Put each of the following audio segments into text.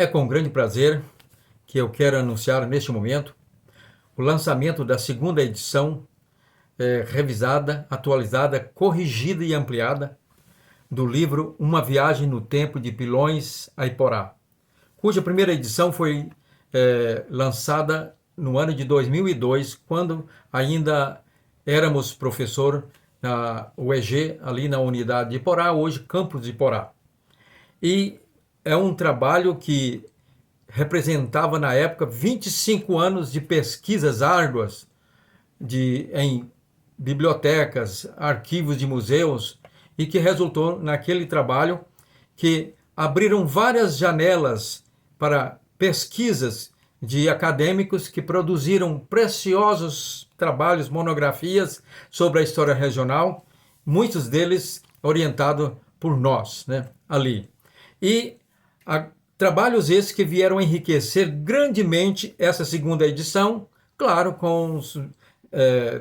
É com grande prazer que eu quero anunciar neste momento o lançamento da segunda edição, revisada, atualizada, corrigida e ampliada do livro Uma Viagem no Tempo de Pilões a Iporá, cuja primeira edição foi lançada no ano de 2002, quando ainda éramos professor na UEG, ali na unidade de Iporá, hoje campus de Iporá. E é um trabalho que representava na época 25 anos de pesquisas árduas em bibliotecas, arquivos de museus, e que resultou naquele trabalho que abriram várias janelas para pesquisas de acadêmicos que produziram preciosos trabalhos, monografias sobre a história regional, muitos deles orientados por nós, né, ali. E trabalhos esses que vieram enriquecer grandemente essa segunda edição, claro, com os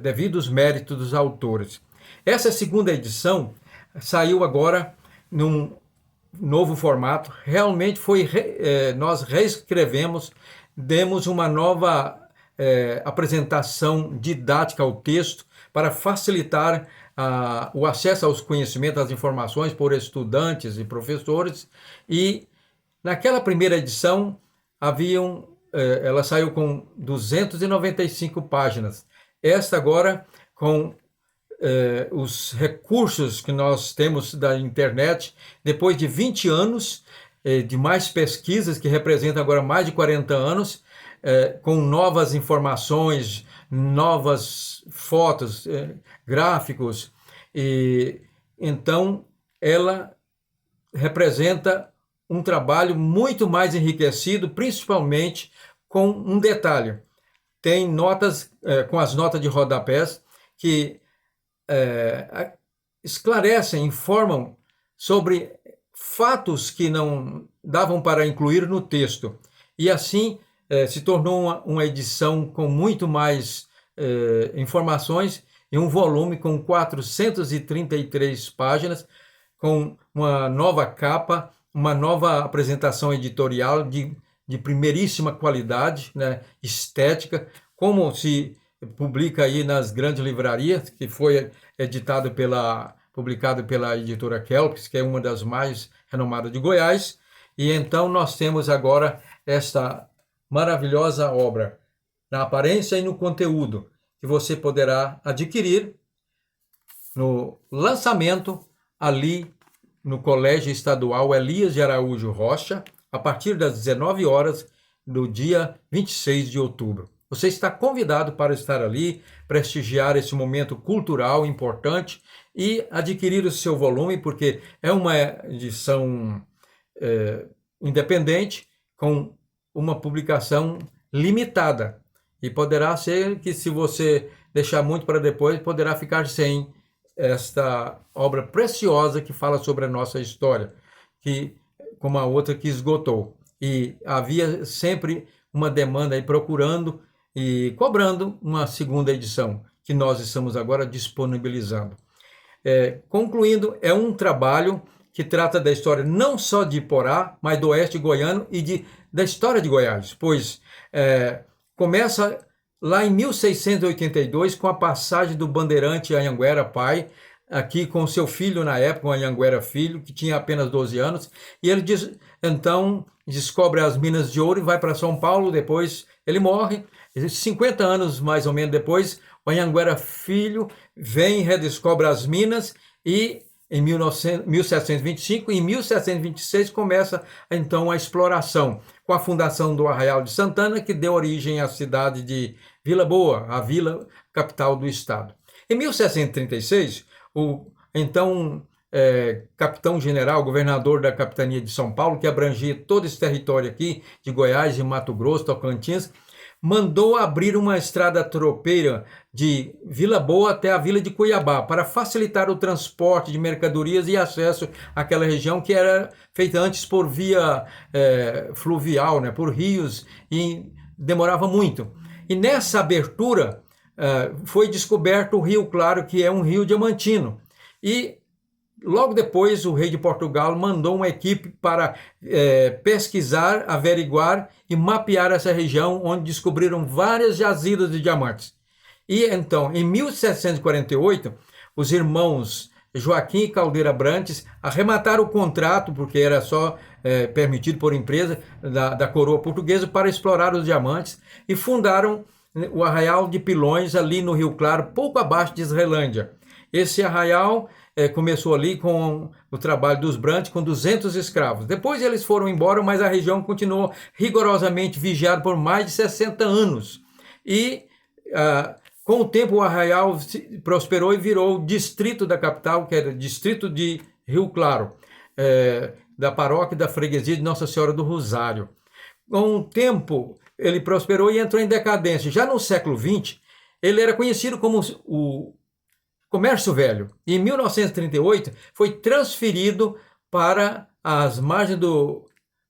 devidos méritos dos autores. Essa segunda edição saiu agora num novo formato. Realmente nós reescrevemos, demos uma nova apresentação didática ao texto para facilitar o acesso aos conhecimentos, às informações por estudantes e professores. E naquela primeira edição ela saiu com 295 páginas. Esta agora, com os recursos que nós temos da internet, depois de 20 anos de mais pesquisas, que representam agora mais de 40 anos, com novas informações, novas fotos, gráficos, e então ela representa um trabalho muito mais enriquecido, principalmente com um detalhe. Tem notas, com as notas de rodapés, que esclarecem, informam sobre fatos que não davam para incluir no texto. E assim se tornou uma edição com muito mais informações, e um volume com 433 páginas, com uma nova capa, uma nova apresentação editorial de primeiríssima qualidade, né, estética, como se publica aí nas grandes livrarias, que foi publicado pela editora Kelps, que é uma das mais renomadas de Goiás. E então nós temos agora esta maravilhosa obra, na aparência e no conteúdo, que você poderá adquirir no lançamento ali no Colégio Estadual Elias de Araújo Rocha, a partir das 19 horas do dia 26 de outubro. Você está convidado para estar ali, prestigiar esse momento cultural importante e adquirir o seu volume, porque é uma edição independente, com uma publicação limitada. E poderá ser que, se você deixar muito para depois, poderá ficar sem esta obra preciosa que fala sobre a nossa história, como a outra que esgotou. E havia sempre uma demanda aí procurando e cobrando uma segunda edição, que nós estamos agora disponibilizando. Concluindo, é um trabalho que trata da história não só de Iporá, mas do oeste goiano e da história de Goiás, pois começa lá em 1682, com a passagem do bandeirante Anhanguera pai, aqui com seu filho na época, o Anhanguera filho, que tinha apenas 12 anos, e ele então descobre as minas de ouro e vai para São Paulo. Depois ele morre. 50 anos mais ou menos depois, o Anhanguera filho vem e redescobre as minas, e em 1725 e em 1726 começa então a exploração, com a fundação do Arraial de Santana, que deu origem à cidade de Vila Boa, a vila capital do estado. Em 1736, o então capitão-general, governador da capitania de São Paulo, que abrangia todo esse território aqui, de Goiás e Mato Grosso, Tocantins, mandou abrir uma estrada tropeira de Vila Boa até a vila de Cuiabá, para facilitar o transporte de mercadorias e acesso àquela região que era feita antes por via fluvial, né, por rios, e demorava muito. E nessa abertura foi descoberto o Rio Claro, que é um rio diamantino. E logo depois, o rei de Portugal mandou uma equipe para pesquisar, averiguar e mapear essa região, onde descobriram várias jazidas de diamantes. E então, em 1748, os irmãos Joaquim e Caldeira Brantes arremataram o contrato, porque era só permitido por empresa da coroa portuguesa, para explorar os diamantes, e fundaram o Arraial de Pilões, ali no Rio Claro, pouco abaixo de Israelândia. Esse arraial começou ali com o trabalho dos Brantes, com 200 escravos. Depois eles foram embora, mas a região continuou rigorosamente vigiada por mais de 60 anos. E com o tempo o arraial prosperou e virou distrito da capital, que era o distrito de Rio Claro, da paróquia da freguesia de Nossa Senhora do Rosário. Com o tempo ele prosperou e entrou em decadência. Já no século XX, ele era conhecido como o Comércio Velho. E em 1938 foi transferido para as margens do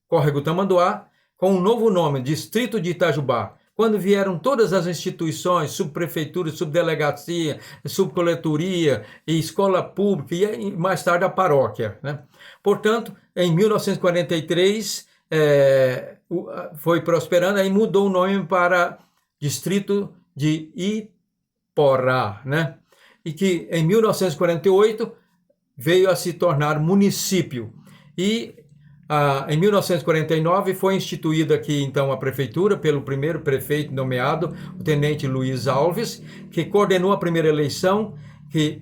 Córrego Tamanduá, com um novo nome, Distrito de Itajubá. Quando vieram todas as instituições, subprefeitura, subdelegacia, subcoletoria, e escola pública e mais tarde a paróquia, né? Portanto, em 1943 foi prosperando, aí mudou o nome para Distrito de Iporá, né? E que em 1948 veio a se tornar município. E em 1949 foi instituída aqui então a prefeitura pelo primeiro prefeito nomeado, o tenente Luiz Alves, que coordenou a primeira eleição,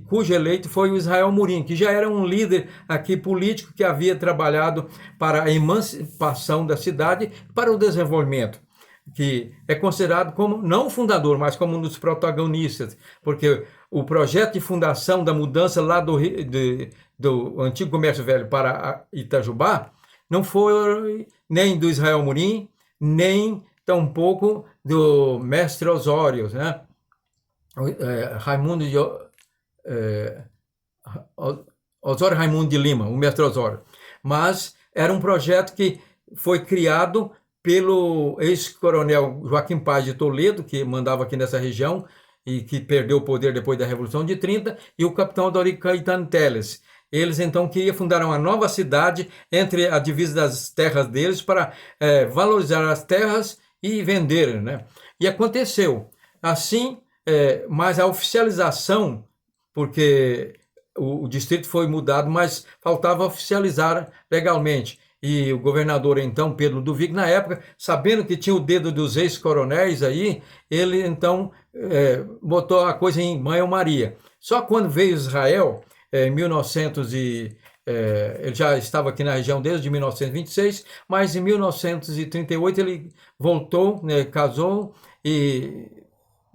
cujo eleito foi o Israel Murim, que já era um líder aqui político que havia trabalhado para a emancipação da cidade, para o desenvolvimento, que é considerado como, não o fundador, mas como um dos protagonistas, porque o projeto de fundação da mudança lá do antigo Comércio Velho para Itajubá não foi nem do Israel Murim, nem tampouco do mestre Osório, né? Osório Raimundo de Lima, o mestre Osório. Mas era um projeto que foi criado pelo ex-coronel Joaquim Paz de Toledo, que mandava aqui nessa região e que perdeu o poder depois da Revolução de 30, e o capitão Dorico Caetano Teles. Eles então queriam fundar uma nova cidade entre a divisa das terras deles para valorizar as terras e vender, né? E aconteceu. Assim, mas a oficialização, porque o distrito foi mudado, mas faltava oficializar legalmente. E o governador, então, Pedro Ludovico, na época, sabendo que tinha o dedo dos ex-coronéis aí, ele, então, botou a coisa em banho-maria. Só quando veio Israel, em 1900 ele já estava aqui na região desde 1926, mas em 1938 ele voltou, né, casou e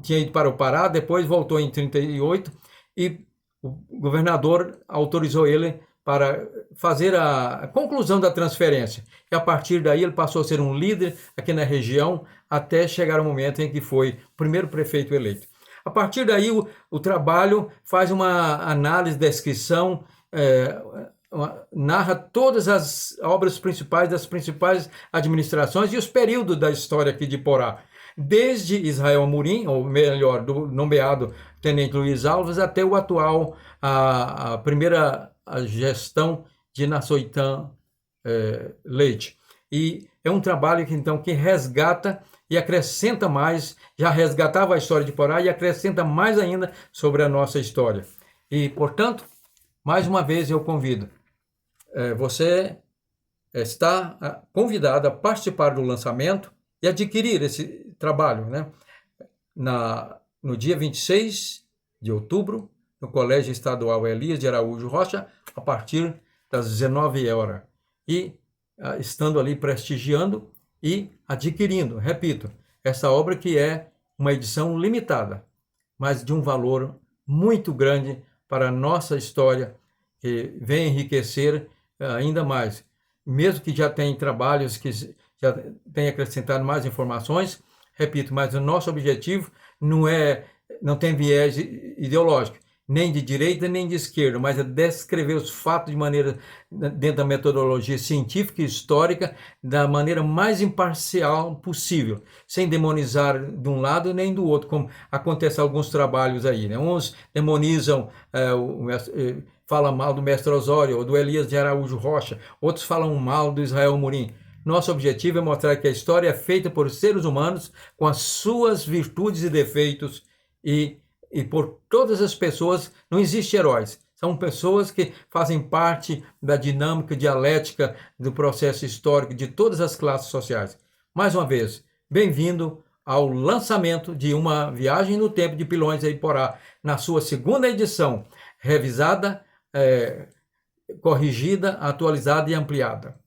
tinha ido para o Pará, depois voltou em 38 e o governador autorizou ele para fazer a conclusão da transferência. E a partir daí ele passou a ser um líder aqui na região até chegar o momento em que foi o primeiro prefeito eleito. A partir daí o trabalho faz uma análise, descrição, narra todas as obras principais das principais administrações e os períodos da história aqui de Porá. Desde Israel Murim, ou melhor, do nomeado tenente Luiz Alves, até o atual, a primeira gestão de Nassoitã Leite. E é um trabalho que, então, que resgata e acrescenta mais, já resgatava a história de Porá e acrescenta mais ainda sobre a nossa história. E, portanto, mais uma vez eu convido, você está convidado a participar do lançamento e adquirir esse trabalho, né? No dia 26 de outubro, no Colégio Estadual Elias de Araújo Rocha, a partir das 19 horas. E estando ali prestigiando e adquirindo, repito, essa obra que é uma edição limitada, mas de um valor muito grande para a nossa história, que vem enriquecer ainda mais. Mesmo que já tenha trabalhos que já tenha acrescentado mais informações, repito, mas o nosso objetivo não tem viés ideológico, nem de direita nem de esquerda, mas é descrever os fatos de maneira, dentro da metodologia científica e histórica, da maneira mais imparcial possível, sem demonizar de um lado nem do outro, como acontece em alguns trabalhos aí, né? Uns demonizam falam mal do Mestre Osório ou do Elias de Araújo Rocha, outros falam mal do Israel Murim. Nosso objetivo é mostrar que a história é feita por seres humanos com as suas virtudes e defeitos e por todas as pessoas. Não existe heróis. São pessoas que fazem parte da dinâmica dialética do processo histórico de todas as classes sociais. Mais uma vez, bem-vindo ao lançamento de Uma Viagem no Tempo de Pilões e Iporá, na sua segunda edição, revisada, corrigida, atualizada e ampliada.